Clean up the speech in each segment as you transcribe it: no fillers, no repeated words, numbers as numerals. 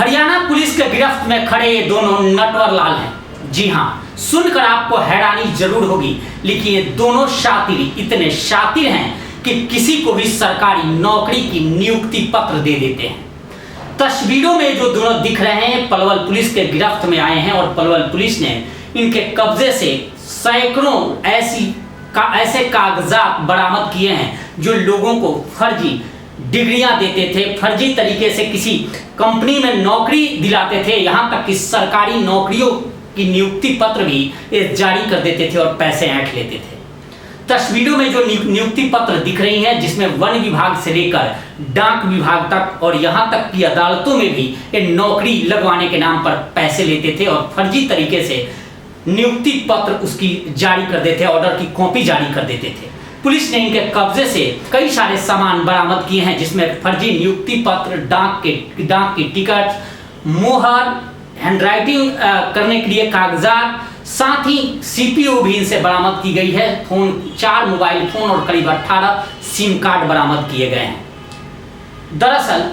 Haryana police के गिरफ्त में खड़े ये दोनों नटवर लाल हैं। जी हाँ, सुनकर आपको हैरानी जरूर होगी, लेकिन ये दोनों शातिर इतने शातिर हैं कि किसी को भी सरकारी नौकरी की नियुक्ति पत्र दे देते हैं। तस्वीरों में जो दोनों दिख रहे हैं पलवल पुलिस के गिरफ्त में आए हैं और पलवल पुलिस ने इनके कब्जे से सैकड़ों ऐसे कागजात बरामद किए हैं जो लोगों को फर्जी डिग्रियां देते थे, फर्जी तरीके से किसी कंपनी में नौकरी दिलाते थे, यहाँ तक कि सरकारी नौकरियों की नियुक्ति पत्र भी जारी कर देते थे और पैसे ऐंठ लेते थे। तस्वीरों में जो नियुक्ति पत्र दिख रही हैं, जिसमें वन विभाग से लेकर डाक विभाग तक और यहाँ तक कि अदालतों में भी ये नौकरी लगवाने के नाम पर पैसे लेते थे और फर्जी तरीके से नियुक्ति पत्र उसकी जारी कर देते थे, ऑर्डर की कॉपी जारी कर देते थे। पुलिस ने इनके कब्जे से कई सारे सामान बरामद किए हैं, जिसमें फर्जी नियुक्ति पत्र, डाक की टिकट, मोहर, हैंडराइटिंग करने के लिए कागजात, साथ ही सीपीयू भी इनसे बरामद की गई है। 4 मोबाइल फोन और करीब 18 सिम कार्ड बरामद किए गए हैं। दरअसल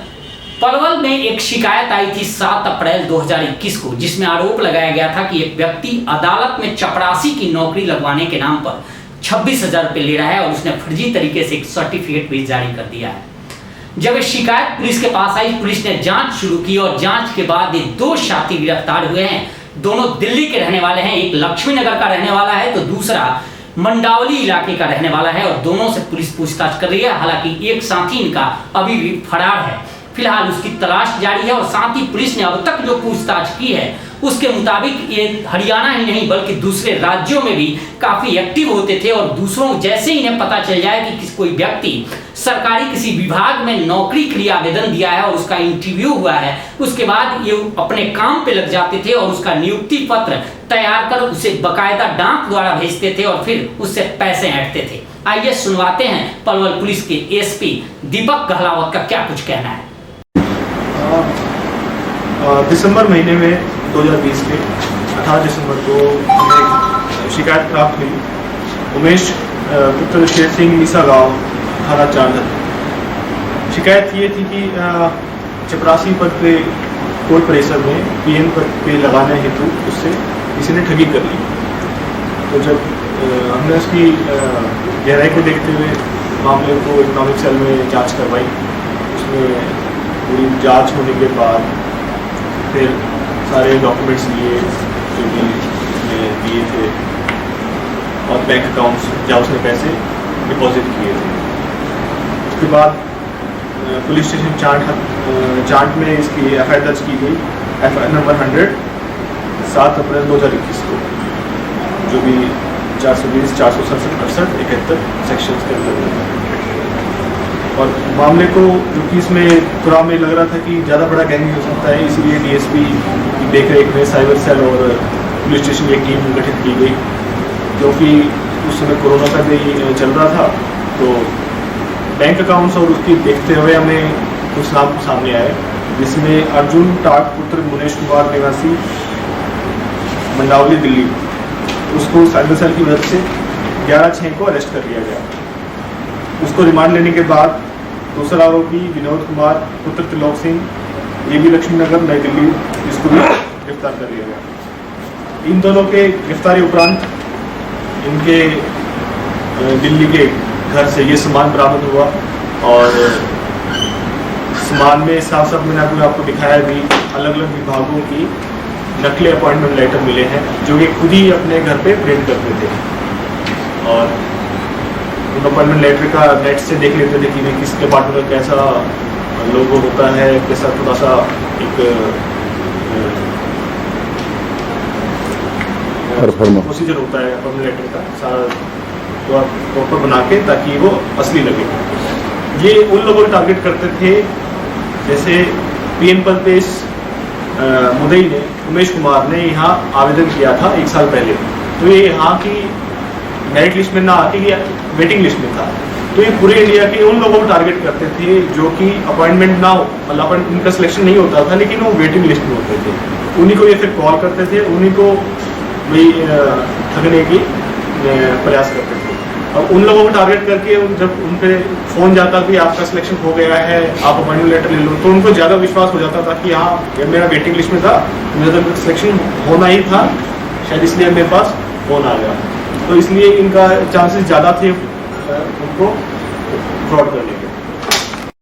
पलवल में एक शिकायत आई थी 7 अप्रैल 2021 को, जिसमें आरोप लगाया गया था कि एक व्यक्ति अदालत में चपरासी की नौकरी लगवाने के नाम पर 26,000 रुपये ले रहा है और उसने फर्जी तरीके से एक सर्टिफिकेट भी जारी कर दिया है। जब ये शिकायत पुलिस के पास आई, पुलिस ने जांच शुरू की और जांच के बाद ये 2 शातिर गिरफ्तार हुए हैं। दोनों दिल्ली के रहने वाले हैं, एक लक्ष्मी नगर का रहने वाला है तो दूसरा मंडावली इलाके का रहने वाला है और दोनों से पुलिस पूछताछ कर रही है। हालांकि एक साथी इनका अभी भी फरार है, फिलहाल उसकी तलाश जारी है और साथ ही पुलिस ने अब तक जो पूछताछ की है उसके मुताबिक ये हरियाणा ही नहीं बल्कि दूसरे राज्यों में भी काफी एक्टिव होते थे और दूसरों जैसे ही इन्हें पता चल जाए कि कोई व्यक्ति सरकारी किसी विभाग में नौकरी के लिए आवेदन दिया है और उसका इंटरव्यू हुआ है, उसके बाद ये अपने काम पे लग जाते थे और उसका नियुक्ति पत्र तैयार कर उसे बकायदा डाक द्वारा भेजते थे और फिर उससे पैसे ऐंठते थे। आइए सुनवाते हैं पलवल पुलिस के एसपी दीपक गहलावत का क्या कुछ कहना है। दिसंबर महीने में 2020 के 18 दिसंबर को हमें शिकायत प्राप्त हुई उमेश पुत्र शेर सिंह मीसा गाँव थाना चांदर। शिकायत ये थी कि चपरासी पद पे कोर्ट परिसर में पीएन पद पे लगाने हेतु उससे किसी ने ठगी कर ली। तो जब हमने उसकी गहराई को देखते हुए मामले को इकोनॉमिक सेल में जांच करवाई, उसमें पूरी जांच होने के बाद फिर सारे डॉक्यूमेंट्स लिए जो भी दिए थे और बैंक अकाउंट्स जहाँ उसने पैसे डिपॉजिट किए थे। उसके बाद पुलिस स्टेशन चांट में इसकी एफआईआर दर्ज की गई, एफआईआर नंबर 100 7 अप्रैल 2021 को, जो भी 420, 467, 68, 71 सेक्शंस के अंदर। और मामले को जो कि इसमें थोड़ा हमें लग रहा था कि ज़्यादा बड़ा गैंग हो सकता है, इसलिए डीएसपी की देखरेख में साइबर सेल और पुलिस स्टेशन की एक टीम गठित की गई, क्योंकि उस समय कोरोना का भी चल रहा था। तो बैंक अकाउंट्स और उसकी देखते हुए हमें कुछ नाम सामने आए, जिसमें अर्जुन टाट पुत्र मुनेश कुमार निवासी मंडावली दिल्ली, उसको साइबर सेल की मदद से 11/6 को अरेस्ट कर लिया गया। उसको रिमांड लेने के बाद दूसरा आरोपी विनोद कुमार पुत्र त्रिलोक सिंह, ये भी लक्ष्मी नगर नई दिल्ली, इसको भी गिरफ्तार कर लिया गया। इन दोनों के गिरफ्तारी उपरांत इनके दिल्ली के घर से ये सामान बरामद हुआ और सामान में साफ साफ मैंने आपको दिखाया भी, अलग अलग विभागों की नकली अपॉइंटमेंट लेटर मिले हैं जो कि खुद ही अपने घर पे प्रिंट करते थे और उन अपॉइंटमेंट लेटर का नेट से देख लेते थे कि किस डिपार्टमेंट में कैसा लोगो होता है, कैसा थोड़ा सा एक प्रोसीजर होता है अपॉइंटमेंट लेटर का, सारा प्रॉपर बना के ताकि वो असली लगे। ये उन लोगों को टारगेट करते थे, जैसे पीएन पद पे इस मुदई ने, उमेश कुमार ने यहाँ आवेदन किया था 1 साल पहले, तो ये यहाँ की मेरिट लिस्ट में ना आके ये वेटिंग लिस्ट में था। तो ये पूरे इंडिया के उन लोगों को टारगेट करते थे जो कि अपॉइंटमेंट ना हो, मतलब उनका सिलेक्शन नहीं होता था लेकिन वो वेटिंग लिस्ट में होते थे, उन्हीं को ये फिर कॉल करते थे, उन्हीं को वही ठगने की प्रयास करते थे। अब उन लोगों को टारगेट करके जब उन पे फ़ोन जाता कि आपका सिलेक्शन हो गया है, आप अपॉइंटमेंट लेटर ले लो, तो उनको ज़्यादा विश्वास हो जाता था कि हाँ ये मेरा वेटिंग लिस्ट में था, मेरा तो सिलेक्शन होना ही था, शायद इसलिए मेरे पास फ़ोन आ गया। तो इसलिए इनका चांसेस ज़्यादा थे उनको फ्रॉड करने के।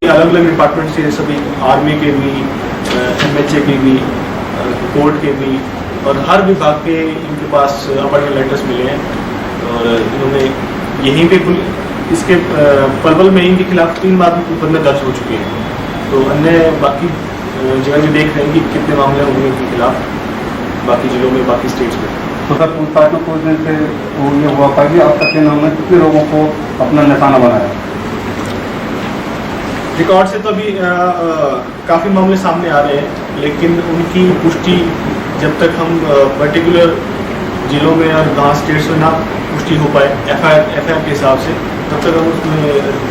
अलग अलग डिपार्टमेंट से सभी, आर्मी के भी, MHA के भी, कोर्ट के भी, और हर विभाग के इनके पास अपॉइंटमेंट लेटर्स मिले हैं। और इन्होंने यहीं पे इसके पलवल में इनके खिलाफ 3 बार मुकदमे दर्ज हो चुके हैं। तो अन्य बाकी जगह भी देख रहे हैं कि कितने मामले होंगे इनके खिलाफ बाकी जिलों में, बाकी स्टेट्स में। तो सर पूछताछ में कुछ दिन से ये हुआ था कि अब तक के नाम में कितने लोगों को अपना निशाना बनाया? रिकॉर्ड से तो अभी काफ़ी मामले सामने आ रहे हैं, लेकिन उनकी पुष्टि जब तक हम पर्टिकुलर जिलों में और गाँव स्टेट्स में ना पुष्टि हो पाए FIR के हिसाब से, तब तक हम उसमें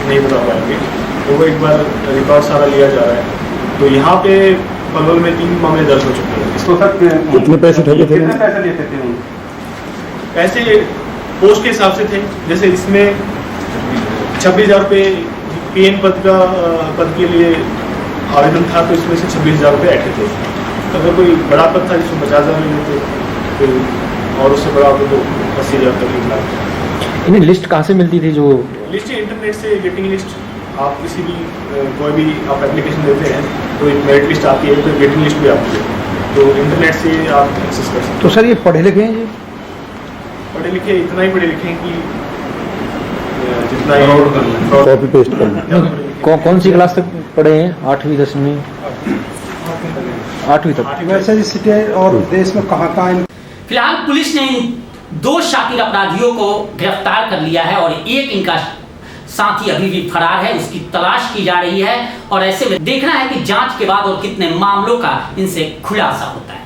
नहीं बता पाएंगे। तो वो एक बार रिकॉर्ड सारा लिया जा रहा है। तो यहाँ पे पलवल में 3 मामले दर्ज हो चुके हैं। इसको सर कितने पैसे ठगे थे? कितने पैसे लेते थे? पैसे पोस्ट के हिसाब से थे। जैसे इसमें 26,000 रुपये PN पद के लिए आवेदन था, तो इसमें से 26,000 रुपये ऐसे थे। अगर कोई बड़ा पद था जिसमें 50,000 ले लेते, तो और उससे बड़ा हो तो 80,000 तक लिखना। इन्हें लिस्ट कहाँ से मिलती थी? जो लिस्ट इंटरनेट से, वेटिंग लिस्ट, आप किसी भी कोई भी आप एप्लीकेशन देते हैं तो एक मेरिट लिस्ट आती है, तो वेटिंग लिस्ट भी आती है, तो इंटरनेट से आप एक्सेस कर सकते हैं। तो सर ये पढ़े लिखे हैं जी? पढ़े लिखे इतना ही पढ़े लिखे हैं कि जितना कॉपी पेस्ट करना। कौन सी क्लास तक पढ़े हैं? 8वीं 10वीं 8वीं तक। वैसे सिटी और देश में कहाँ फिलहाल पुलिस ने इन 2 शातिर अपराधियों को गिरफ्तार कर लिया है और एक इनका साथी अभी भी फरार है, उसकी तलाश की जा रही है। और ऐसे में देखना है कि जांच के बाद और कितने मामलों का इनसे खुलासा होता है।